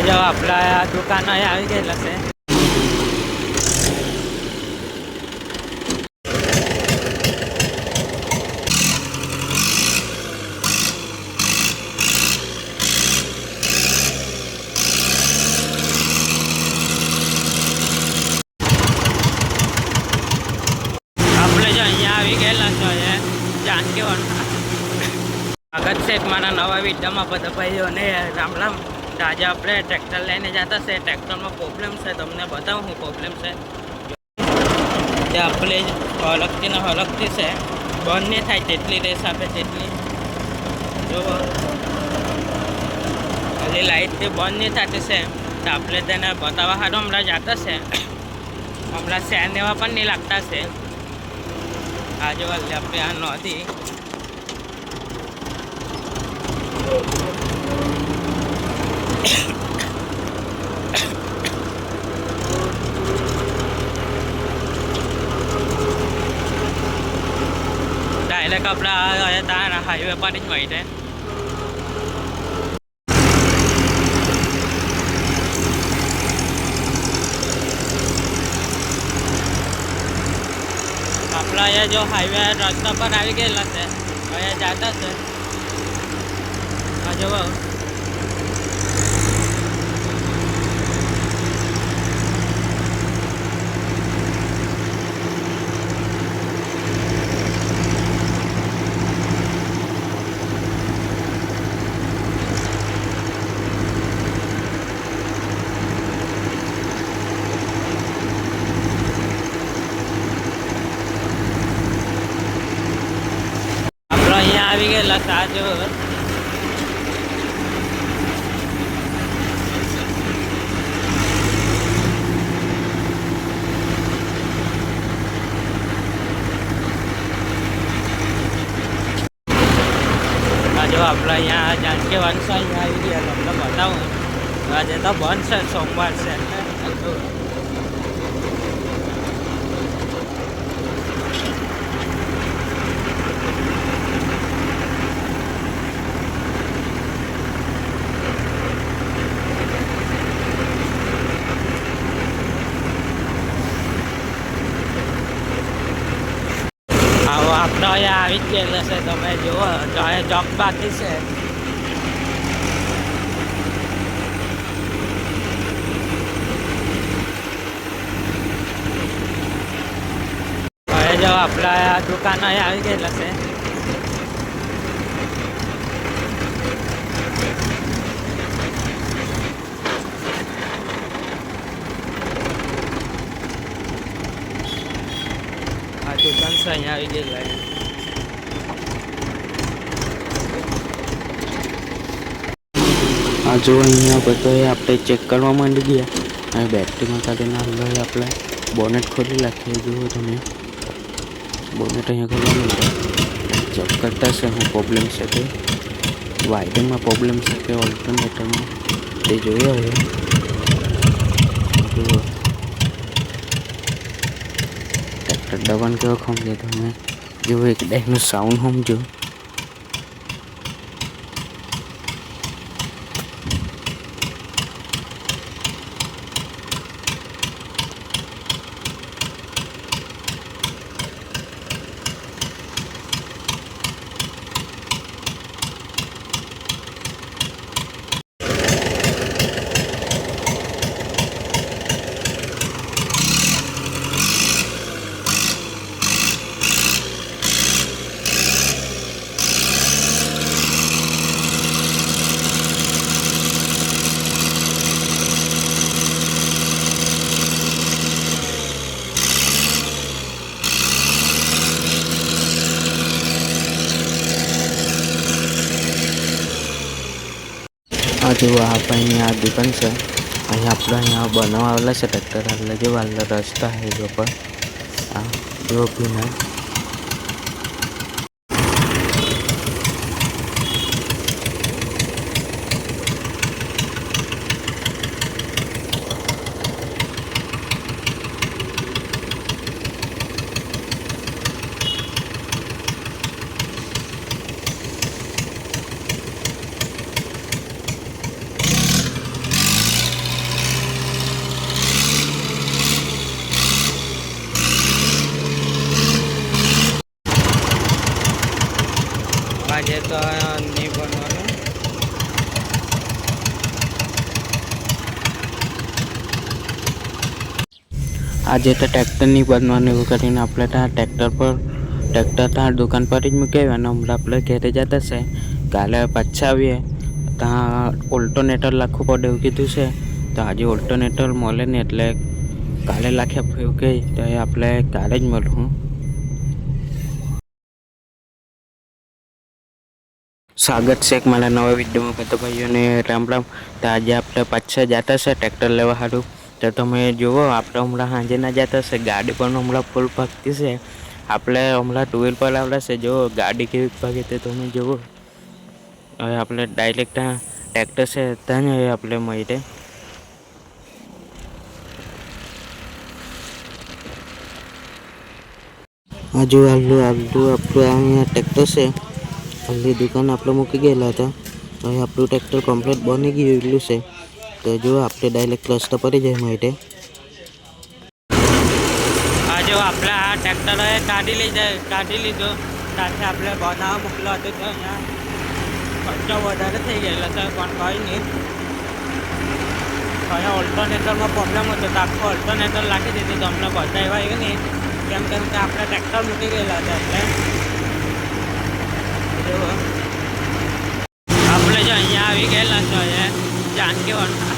જો આપણા દુકાન અહીંયા આવી ગયેલા છે. આપણે જો અહીંયા આવી ગયેલા છે જાનકીવન ભગત શેઠ મારા નવા વિડીયોમાં બધા ભાઈઓને રામ રામ. આજે આપણે ટ્રેક્ટર લઈને જતા છે. ટ્રેક્ટરમાં પ્રોબ્લેમ છે, તમને બતાવું શું પ્રોબ્લેમ છે. જે આપણે હલકતી ને હલકતી છે, બંધ નહીં થાય જેટલી રેસ આપે તેટલી. જો એટલે લાઇટથી બંધ નહીં થતી છે, તો આપણે તેને બતાવવા હારું હમણાં જતા છે. હમણાં શેર એવા પણ નહીં લાગતા છે. આજુબાજુ આપણે આ નદી ડાયરેક્ટ આપણે ત્યાં હાઈવે પર જ મળી જાય. આપણે અહીંયા જો હાઈવે રસ્તા પર આવી ગયેલા છે, અહીંયા જતા છે. હા જો અહીંયા આવી ગયેલા સાજો. જો આપણે અહીંયા જાનકી વંશ અહીંયા આવી ગયા તમને બતાવું. આજે તો બંધ છે, સોમવાર છે એટલે આપણે અહીંયા આવી જ ગયેલા છે. તમે જુઓ અહીંયા ચોક બાકી છે. હવે જો આપણા દુકાન અહીંયા આવી ગયેલા છે. આ દુકાન છે અહીંયા આવી ગયેલા. આ જો અહીંયા બધો આપણે ચેક કરવા માંડી ગયા. અને બેટરીમાં કાઢીને હાલ આપણે બોનેટ ખોલી નાખીએ. જુઓ તમે બોનેટ અહીંયા ખોલવાનું ચેક કરતા છે શું પ્રોબ્લેમ છે તે. વાયરિંગમાં પ્રોબ્લેમ છે કે ઓલ્ટરનેટરમાં તે જોઈએ. હવે જુઓ ટ્રેક્ટર દબાણ કેવો ખમજે તમે જુઓ. એક ડેકનું સાઉન્ડ સમજો. આ જુઓ આપણને આ દુકાન છે. અહીંયા આપણે અહીંયા બનાવવા આવેલા છે ટ્રેક્ટર. એટલે જો રસ્તા હાઈવે પર આ જો ભીના નહીં બનવાનું. આજે તો ટ્રેક્ટર નહીં બનવાનું એવું કરીને આપણે ત્યાં ટ્રેક્ટર ત્યાં દુકાન પર જ મૂકી આવ્યા અને હમણાં આપણે ઘરે જતા છે. કાલે પાછા આવીએ ત્યાં ઓલ્ટરનેટર લાખવું પડે એવું કીધું છે. તો આજે ઓલ્ટરનેટર મળે ને એટલે કાલે લાખી આપવું એવું કહે તો એ આપણે કાલે જ મળું. સ્વાગત છે મારા નવા વિડીયોમાં બધા ભાઈઓને રામ રામ. તો આજે આપણે પાછા જતા છે ટ્રેક્ટર લેવા સારું. તો તમે જુઓ આપણે હમણાં સાંજે ના જતા છે, ગાડી પણ હમણાં ફૂલ ભાગતી છે. આપણે હમણાં ટુ વ્હીલ પર આવડા છે, જુઓ ગાડી કેવી ભાગે તે તમે જુઓ. હવે આપણે ડાયરેક્ટ ત્યાં ટ્રેક્ટર છે ત્યાં જ હવે આપણે મળીએ. હજુ આપણું અહીંયા ટ્રેક્ટર છે. હાલની દુકાન આપણે મૂકી ગયેલા હતા. હવે આપણું ટ્રેક્ટર કમ્પ્લીટ બની ગયેલું છે. તો જો આપણે ડાયરેક્ટ રસ્તા પર જાય માટે આ જો આપણે આ ટ્રેક્ટર કાઢી લીધો. ત્યાંથી આપણે બનાવવા મોકલો હતો તો અહીંયા ખર્ચો વધારે થઈ ગયેલો છે, પણ કંઈ નહીં. અહીંયા ઓલ્ટરનેટરમાં પ્રોબ્લેમ હતો તો આખો ઓલ્ટરનેટર લાગી દીધું. તો અમને બતાવ્યા એવું નહીં કેમ કે આપણે ટ્રેક્ટર મૂકી ગયેલા હતા. એટલે આપણે જો અહીંયા આવી ગયેલા છો જાનકી વનમાં.